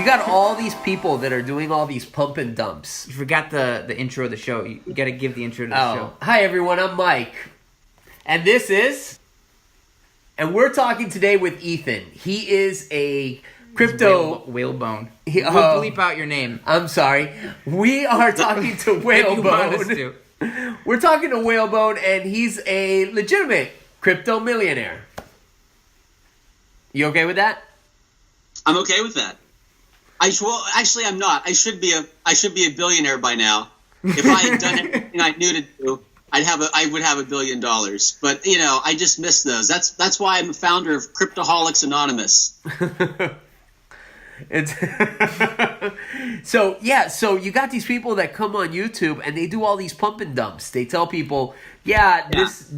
You got all these people that are doing all these pump and dumps. You forgot the intro of the show. You got to give the intro to the show. Hi, everyone. I'm Mike. And this is... And we're talking today with Ethan. He is a crypto... Whalebone. We'll bleep out your name. I'm sorry. We are talking to Whalebone. We're talking to Whalebone, and he's a legitimate crypto millionaire. You okay with that? I'm okay with that. Well, actually, I'm not. I should be a billionaire by now. If I had done everything I knew to do, I would have $1 billion. But I just missed those. That's why I'm a founder of Cryptoholics Anonymous. So you got these people that come on YouTube and they do all these pump and dumps. They tell people, this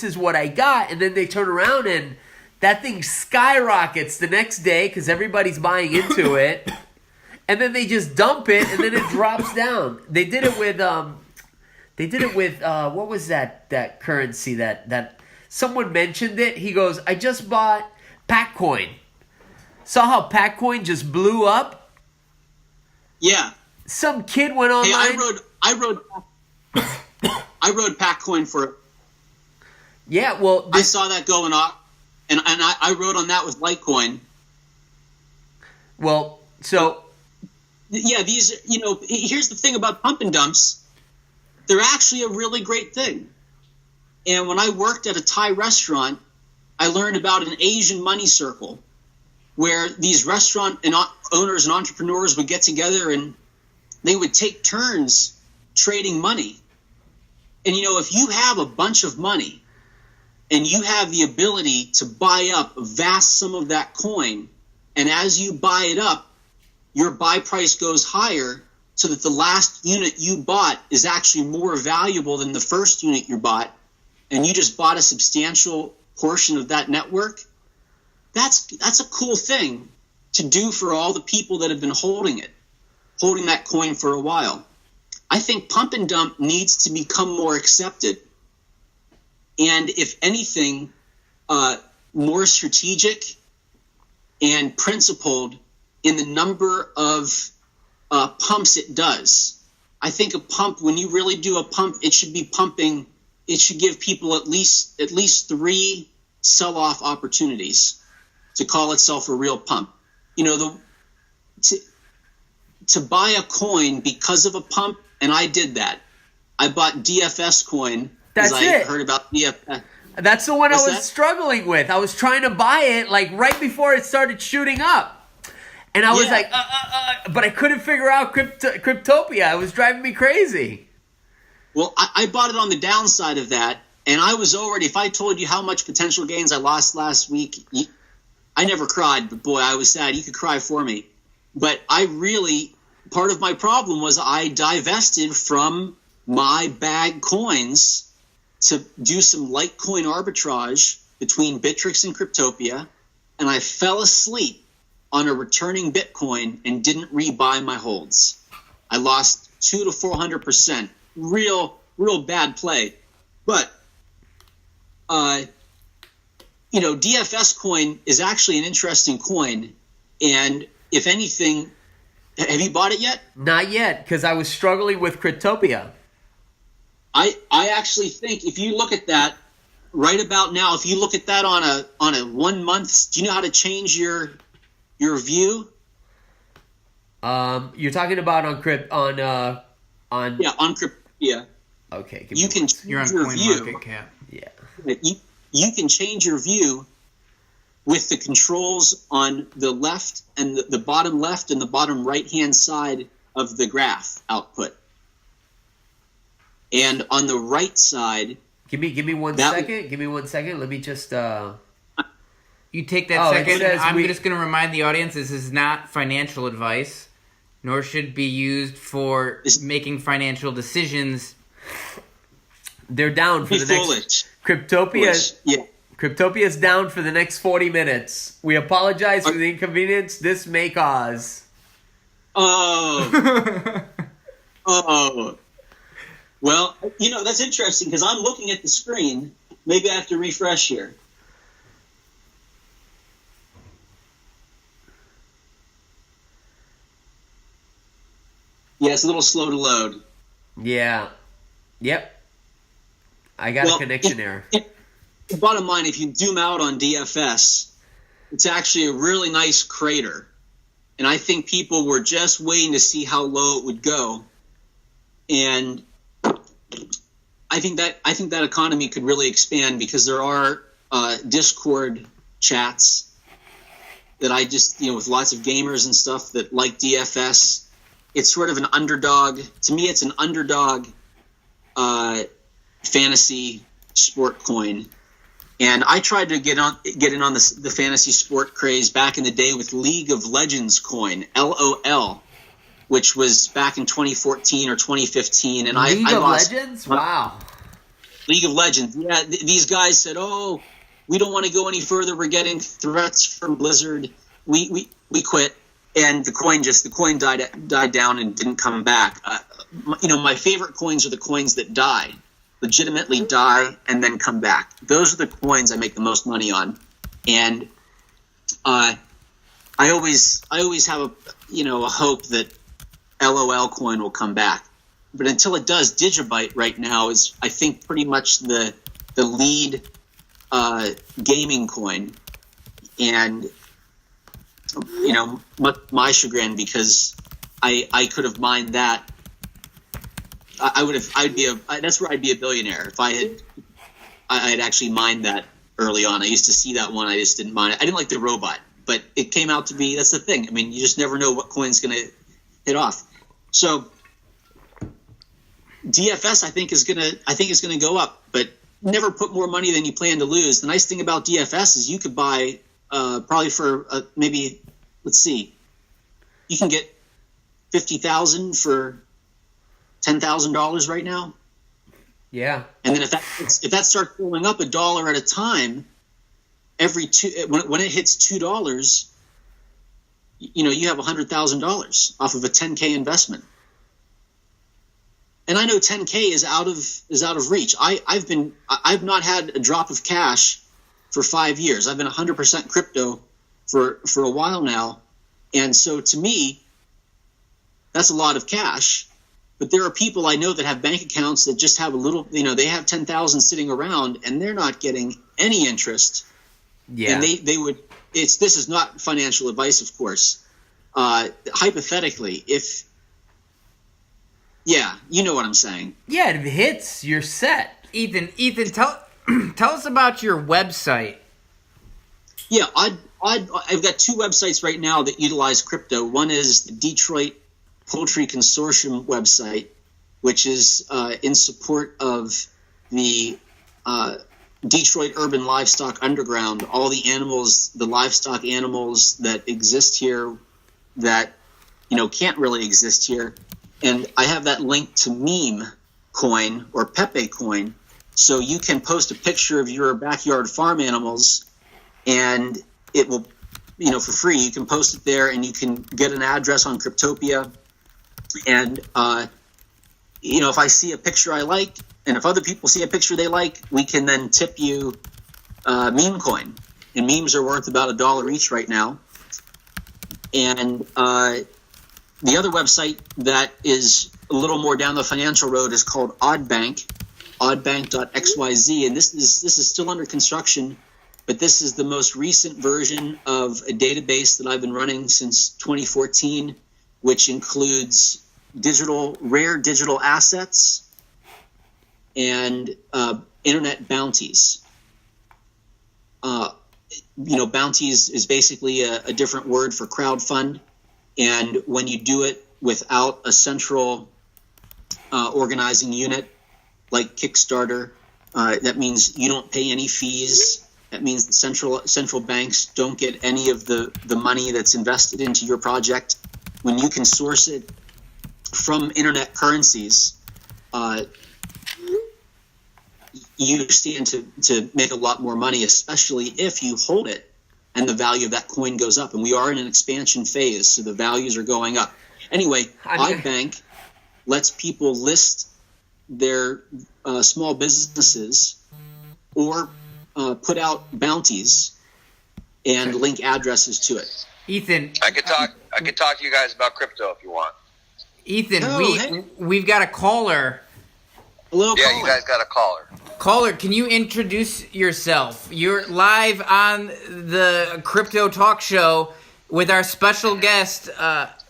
is what I got, and then they turn around and that thing skyrockets the next day because everybody's buying into it, and then they just dump it and then it drops down. They did it with what was that currency that someone mentioned it. He goes, I just bought Packcoin. Saw how Packcoin just blew up? Yeah. Some kid went online. Hey, I rode Packcoin for. Yeah, well, I saw that going off, and I rode on that with Litecoin. Well, so yeah, these here's the thing about pump and dumps. They're actually a really great thing. And when I worked at a Thai restaurant, I learned about an Asian money circle, where these restaurant owners and entrepreneurs would get together and they would take turns trading money. And, if you have a bunch of money and you have the ability to buy up a vast sum of that coin, and as you buy it up, your buy price goes higher so that the last unit you bought is actually more valuable than the first unit you bought, and you just bought a substantial portion of that network, that's a cool thing to do for all the people that have been holding that coin for a while. I think pump and dump needs to become more accepted. And if anything, more strategic and principled in the number of pumps it does. I think a pump, when you really do a pump, it should be pumping. It should give people at least 3 sell-off opportunities to call itself a real pump. To buy a coin because of a pump, and I did that. I bought DFS coin because I heard about DFS. That's the one I was struggling with. I was trying to buy it right before it started shooting up. And I was but I couldn't figure out Cryptopia. It was driving me crazy. Well, I bought it on the downside of that, and I was already, if I told you how much potential gains I lost last week, I never cried, but boy, I was sad. You could cry for me. But part of my problem was I divested from my bag coins to do some Litecoin arbitrage between Bittrex and Cryptopia, and I fell asleep on a returning Bitcoin and didn't rebuy my holds. I lost 200 to 400%. Real bad play. But, DFS coin is actually an interesting coin. And if anything, have you bought it yet? Not yet, because I was struggling with Cryptopia. I actually think if you look at that right about now, if you look at that on a 1 month, do you know how to change your view? You're talking about on Cryptopia. Okay. You're on CoinMarketCap. Yeah. You can change your view with the controls on the left and the bottom left and the bottom right hand side of the graph output. And on the right side, give me 1 second. Give me 1 second. Let me just. You take that second. I'm just going to remind the audience this is not financial advice, nor should be used for making financial decisions. They're down for the next. Cryptopia is down for the next 40 minutes. We apologize for the inconvenience this may cause. Oh. Well, that's interesting because I'm looking at the screen. Maybe I have to refresh here. it's a little slow to load. Yeah. Yep. I got a connection error. Bottom line, if you zoom out on DFS, it's actually a really nice crater. And I think people were just waiting to see how low it would go. And I think that economy could really expand because there are Discord chats that I just, with lots of gamers and stuff that like DFS. It's sort of an underdog. To me, it's an underdog fantasy sport coin. And I tried to get in on the fantasy sport craze back in the day with League of Legends coin, LOL, which was back in 2014 or 2015. And League I of lost. Legends? Wow. League of Legends. Yeah, these guys said, "Oh, we don't want to go any further. We're getting threats from Blizzard. We quit." And the coin died down and didn't come back. My favorite coins are the coins that die. Legitimately die and then come back. Those are the coins I make the most money on, and I always have a hope that LOL coin will come back. But until it does, Digibyte right now is, I think, pretty much the lead gaming coin, and my chagrin, because I could have mined that. That's where I'd be a billionaire if I had actually mined that early on. I used to see that one. I just didn't mine it. I didn't like the robot, but it came out to be, that's the thing. I mean, you just never know what coin's going to hit off. So DFS, I think is going to go up, but never put more money than you plan to lose. The nice thing about DFS is you could buy probably for maybe, let's see, you can get 50,000 for $10,000 right now. Yeah. And then if that starts going up $1 at a time, when it hits $2, you have $100,000 off of a 10K investment. And I know 10K is out of reach. I've not had a drop of cash for 5 years. I've been 100% crypto for a while now. And so to me, that's a lot of cash. But there are people I know that have bank accounts that just have a little, they have 10,000 sitting around and they're not getting any interest. Yeah. And this is not financial advice, of course. Hypothetically, you know what I'm saying. Yeah, if it hits, you're set. Ethan, tell us about your website. Yeah, I've got two websites right now that utilize crypto. One is the Detroit Poultry Consortium website, which is in support of the Detroit Urban Livestock Underground, all the animals, the livestock animals that exist here that can't really exist here. And I have that linked to Meme Coin or Pepe Coin, so you can post a picture of your backyard farm animals, and it will, for free. You can post it there, and you can get an address on Cryptopia. And if I see a picture I like, and if other people see a picture they like, we can then tip you Meme Coin. And memes are worth about $1 each right now. And the other website that is a little more down the financial road is called OddBank, OddBank.xyz. And this is still under construction, but this is the most recent version of a database that I've been running since 2014, which includes rare digital assets and internet bounties. Bounties is basically a different word for crowdfund. And when you do it without a central organizing unit like Kickstarter, that means you don't pay any fees. That means the central banks don't get any of the money that's invested into your project. When you can source it from internet currencies, you stand to make a lot more money, especially if you hold it and the value of that coin goes up. And we are in an expansion phase, so the values are going up. Anyway, OddBank lets people list their small businesses or put out bounties and link addresses to it. Ethan, I could talk to you guys about crypto if you want. Ethan, No, we've got a caller. Hello, Yeah, caller. you guys got a caller. Caller, can you introduce yourself? You're live on the Crypto Talk Show with our special guest,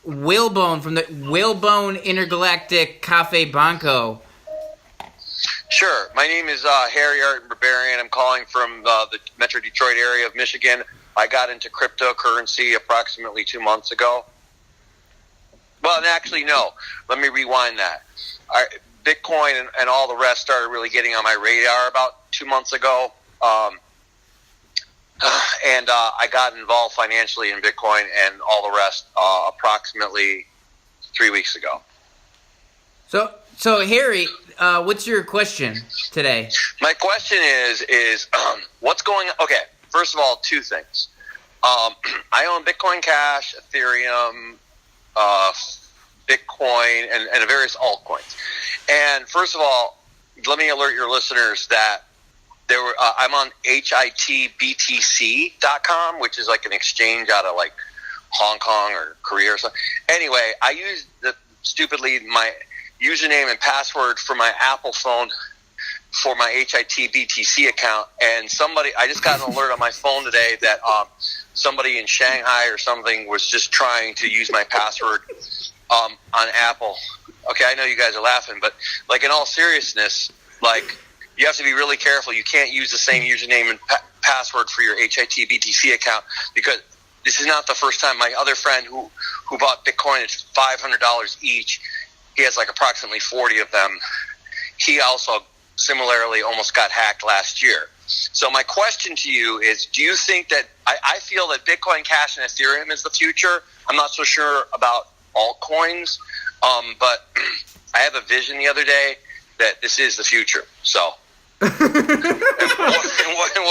Whalebone from the Whalebone Intergalactic Cafe Banco. Sure. My name is Harry Art Barbarian. I'm calling from the Metro Detroit area of Michigan. I got into cryptocurrency approximately 2 months ago. Well, actually, no. Let me rewind that. Bitcoin and all the rest started really getting on my radar about 2 months ago. And I got involved financially in Bitcoin and all the rest approximately 3 weeks ago. So Harry, what's your question today? My question is what's going on? Okay, first of all, two things. I own Bitcoin Cash, Ethereum, Bitcoin, and various altcoins. And first of all, let me alert your listeners that I'm on hitbtc.com, which is like an exchange out of like Hong Kong or Korea or something. Anyway, I used stupidly my username and password for my Apple phone for my HITBTC account, and I just got an alert on my phone today that somebody in Shanghai or something was just trying to use my password on Apple. Okay, I know you guys are laughing, but like in all seriousness, like you have to be really careful. You can't use the same username and password for your HITBTC account, because this is not the first time. My other friend who bought Bitcoin at $500 each, he has like approximately 40 of them. He also similarly almost got hacked last year. So my question to you is, do you think that I feel that Bitcoin Cash and Ethereum is the future? I'm not so sure about altcoins, but I have a vision the other day that this is the future. So what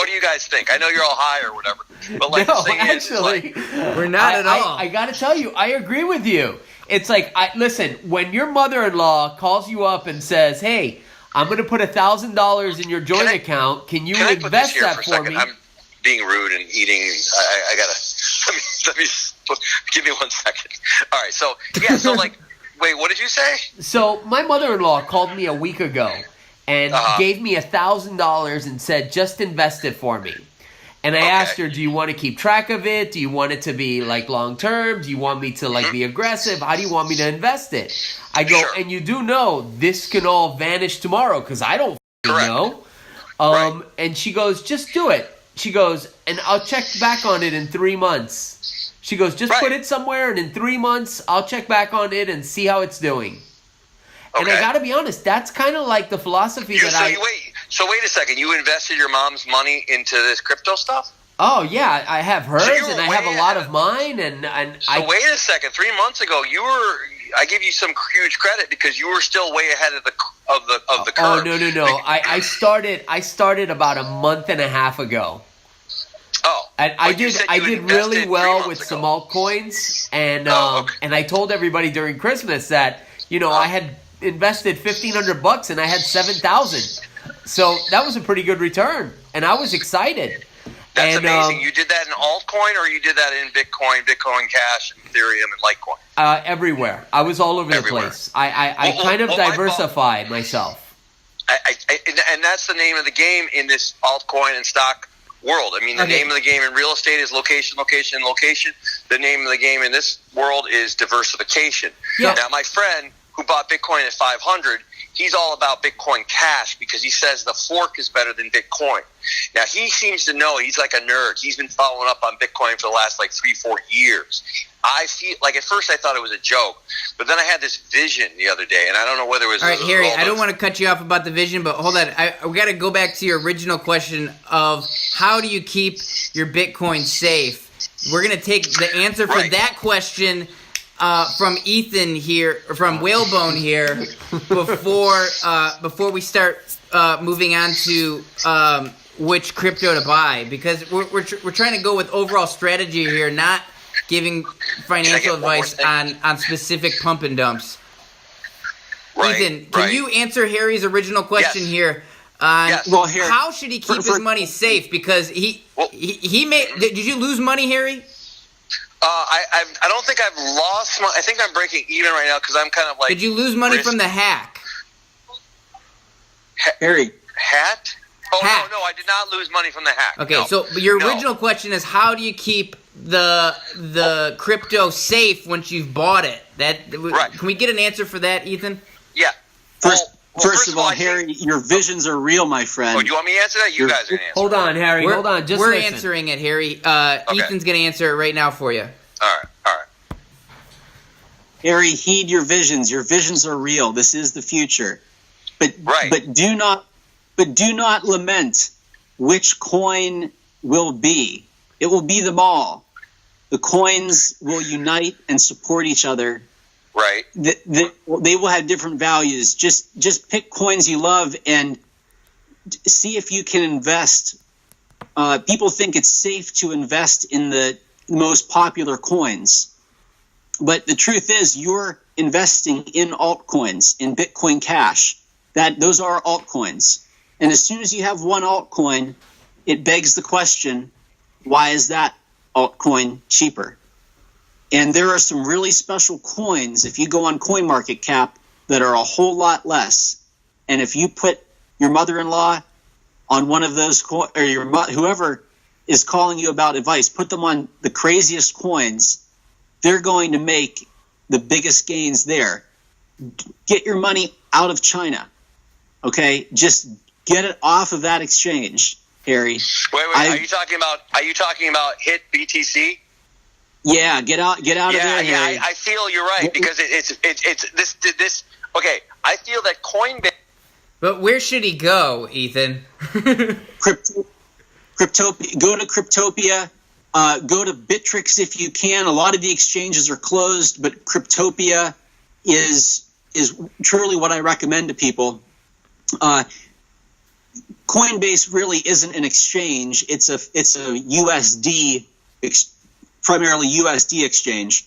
do you guys think? I know you're all high or whatever, but like the thing actually, we're not at all. I got to tell you, I agree with you. It's like, listen, when your mother-in-law calls you up and says, "Hey, I'm going to put $1,000 in your joint account. Can you invest that for me?" I'm being rude and eating. I gotta let me give me 1 second. All right, so like, wait, what did you say? So my mother-in-law called me a week ago and gave me $1,000 and said, "Just invest it for me." And I asked her, "Do you want to keep track of it? Do you want it to be like long term? Do you want me to like be aggressive? How do you want me to invest it?" I go, "And you do know this can all vanish tomorrow because I don't know." Right. And she goes, "Just do it." She goes, "And I'll check back on it in 3 months." She goes, "Just put it somewhere, and in 3 months I'll check back on it and see how it's doing." Okay. And I got to be honest, that's kind of like the philosophy Wait a second. You invested your mom's money into this crypto stuff? Oh, yeah. I have hers, and I have a lot of mine. And wait a second. 3 months ago, I give you some huge credit because you were still way ahead of the curve. Oh, no. I started about a month and a half ago. Oh. And I did really well with some altcoins, and I told everybody during Christmas that, I had invested $1,500 and I had 7,000. So that was a pretty good return, and I was excited. That's amazing. You did that in altcoin, or you did that in Bitcoin Cash, and Ethereum, and Litecoin? Everywhere. I was all over the place. I kind of diversified myself. And that's the name of the game in this altcoin and stock world. I mean, the name of the game in real estate is location, location, location. The name of the game in this world is diversification. Yeah. Now, my friend who bought Bitcoin at 500, he's all about Bitcoin Cash because he says the fork is better than Bitcoin. Now, he seems to know. He's like a nerd. He's been following up on Bitcoin for the last 3-4 years. I feel like at first I thought it was a joke, but then I had this vision the other day, and I don't know whether it was... All right, Harry, I don't want to cut you off about the vision, but hold on. We got to go back to your original question of how do you keep your Bitcoin safe? We're going to take the answer for that question from Ethan here, from Whalebone here, before we start moving on to which crypto to buy, because we're trying to go with overall strategy here, not giving financial advice on specific pump and dumps. Ethan, can you answer Harry's original question here? How should he keep his money safe? Because he made. Did you lose money, Harry? I don't think I've lost my. I think I'm breaking even right now because I'm kind of like. Did you lose money from the hack? Harry. Hat? Oh, Hack. no, I did not lose money from the hack. Okay, no. so your original question is how do you keep the crypto safe once you've bought it? Right. Can we get an answer for that, Ethan? Yeah. First of all, Harry, your visions are real, my friend. Oh, do you want me to answer that? You guys are going to answer. Hold on, Harry. Hold on. Just we're listen. answering it, Harry. Ethan's going to answer it right now for you. All right. Harry, heed your visions. Your visions are real. This is the future. But do not lament which coin will be. It will be them all. The coins will unite and support each other. Right. They will have different values. Just pick coins you love and see if you can invest. People think it's safe to invest in the most popular coins. But the truth is you're investing in altcoins, in Bitcoin Cash. Those are altcoins. And as soon as you have one altcoin, it begs the question, why is that altcoin cheaper? And there are some really special coins, if you go on CoinMarketCap, that are a whole lot less. And if you put your mother-in-law on one of those coins, or whoever is calling you about advice, put them on the craziest coins, they're going to make the biggest gains there. Get your money out of China, okay? Just get it off of that exchange, Harry. Wait. Are you talking about Hit BTC? Yeah, get out of there, Harry. Yeah, I feel you're right because it's this. Okay, I feel that Coinbase. But where should he go, Ethan? Cryptopia. Go to Cryptopia. Go to Bittrex if you can. A lot of the exchanges are closed, but Cryptopia is truly what I recommend to people. Coinbase really isn't an exchange. It's a USD, primarily USD exchange.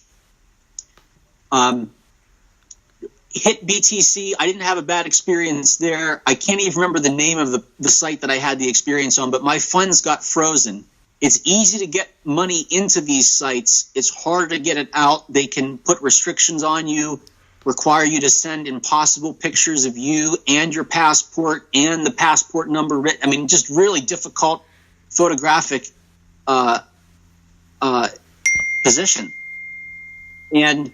Hit BTC, I didn't have a bad experience there. I can't even remember the name of the site that I had the experience on, but my funds got frozen. It's easy to get money into these sites. It's hard to get it out. They can put restrictions on you, require you to send impossible pictures of you and your passport and the passport number. I mean, just really difficult photographic position. And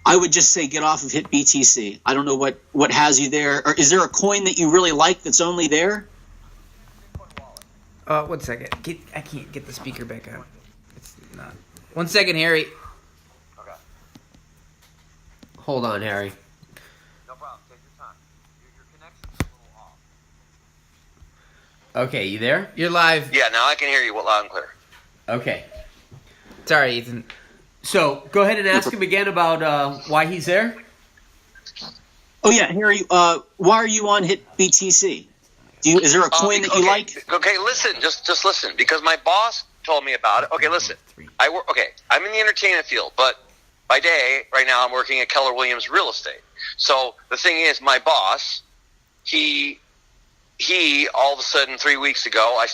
I would just say get off of Hit BTC. I don't know what has you there. Or is there a coin that you really like that's only there? 1 second. I can't get the speaker back up. It's not. 1 second, Harry. Okay. Hold on, Harry. No problem. Take your time. Your connection's a little off. Okay, you there? You're live. Yeah, now I can hear you loud and clear. Okay. Sorry, Ethan. So go ahead and ask him again about why he's there. Oh yeah, Harry. Why are you on Hit BTC? Is there a coin that you like? Okay, listen. Just listen, because my boss told me about it. Okay, listen. I'm in the entertainment field, but by day, right now, I'm working at Keller Williams Real Estate. So the thing is, my boss, he all of a sudden 3 weeks ago,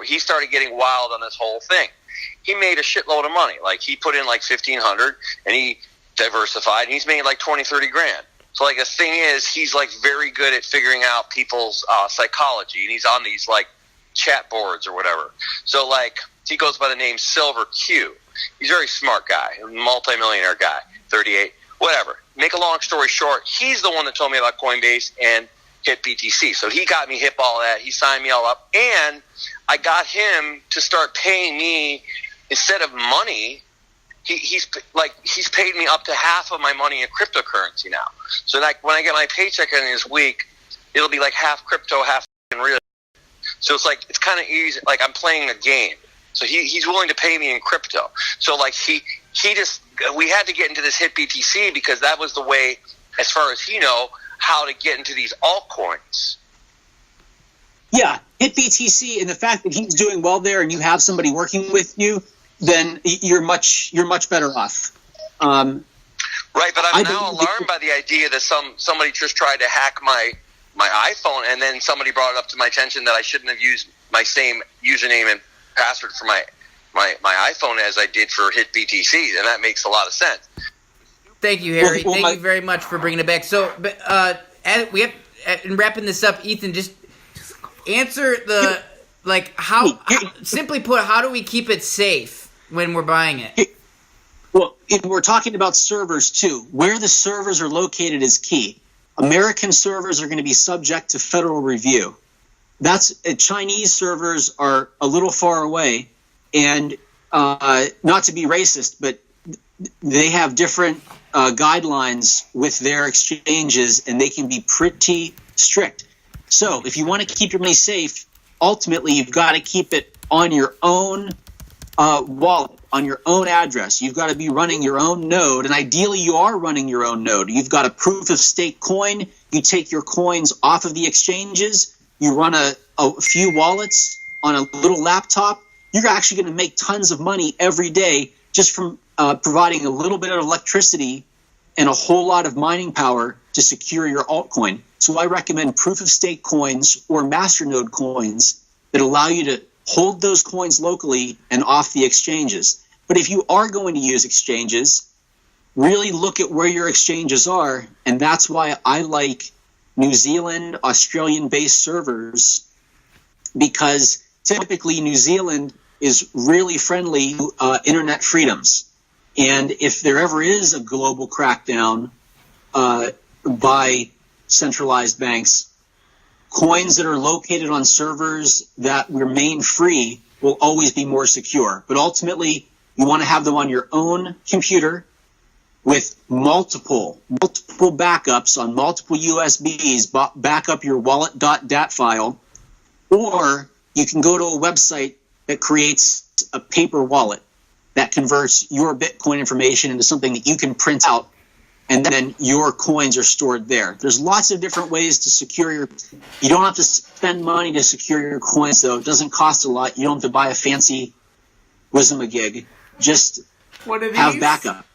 he started getting wild on this whole thing. He made a shitload of money. Like he put in like $1,500, and he diversified. And he's made like 20-30 grand. So, like, the thing is, he's, like, very good at figuring out people's psychology, and he's on these, like, chat boards or whatever. So, like, he goes by the name Silver Q. He's a very smart guy, a multimillionaire guy, 38, whatever. Make a long story short, he's the one that told me about Coinbase and Hit BTC. So he got me hip all that. He signed me all up, and I got him to start paying me, instead of money, he's paid me up to half of my money in cryptocurrency now. So like when I get my paycheck in this week, it'll be like half crypto, half real. So it's like it's kind of easy. Like I'm playing a game. So he's willing to pay me in crypto. So like we had to get into this Hit BTC because that was the way, as far as he know, how to get into these altcoins. Yeah, Hit BTC, and the fact that he's doing well there, and you have somebody working with you, then you're much better off. Right, but I'm now alarmed by the idea that somebody just tried to hack my iPhone, and then somebody brought it up to my attention that I shouldn't have used my same username and password for my my iPhone as I did for Hit BTC, and that makes a lot of sense. Thank you, Harry. Thank you very much for bringing it back. So, we have in wrapping this up, Ethan, just answer the simply put, how do we keep it safe when we're buying it? Well, we're talking about servers too. Where the servers are located is key. American servers are going to be subject to federal review. Chinese servers are a little far away, and not to be racist, but they have different guidelines with their exchanges, and they can be pretty strict. So if you want to keep your money safe, ultimately you've got to keep it on your own wallet, on your own address. You've got to be running your own node, and ideally you are running your own node. You've got a proof of stake coin. You take your coins off of the exchanges. You run a few wallets on a little laptop. You're actually going to make tons of money every day just from providing a little bit of electricity and a whole lot of mining power to secure your altcoin. So I recommend proof of stake coins or masternode coins that allow you to hold those coins locally and off the exchanges. But if you are going to use exchanges, really look at where your exchanges are, and that's why I like New Zealand, Australian-based servers, because typically New Zealand is really friendly to internet freedoms. And if there ever is a global crackdown by centralized banks, coins that are located on servers that remain free will always be more secure. But ultimately, you want to have them on your own computer with multiple backups on multiple USBs, back up your wallet.dat file, or you can go to a website that creates a paper wallet that converts your Bitcoin information into something that you can print out, and then your coins are stored there. There's lots of different ways to secure you don't have to spend money to secure your coins, though. It doesn't cost a lot. You don't have to buy a fancy Wisdom-a-gig. Just have backup.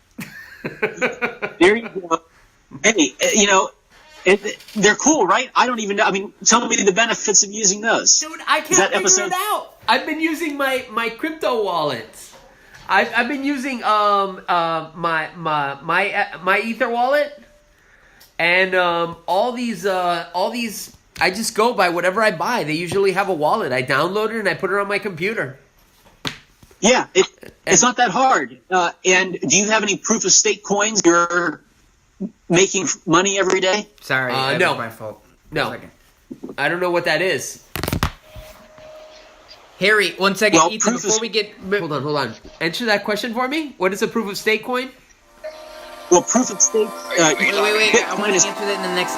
There you go. Hey, they're cool, right? I don't even know. I mean, tell me the benefits of using those. Dude, I can't figure it out. I've been using my crypto wallets. I've been using my Ether wallet, and all these I just go by whatever I buy. They usually have a wallet. I download it and I put it on my computer. Yeah, it's not that hard. And do you have any proof of stake coins? You're making money every day? Sorry, no, my fault. No, I don't know what that is. Harry, 1 second, well, Ethan, before we get... Hold on. Answer that question for me. What is a proof of stake coin? Well, proof of stake... wait. I want to answer that in the next...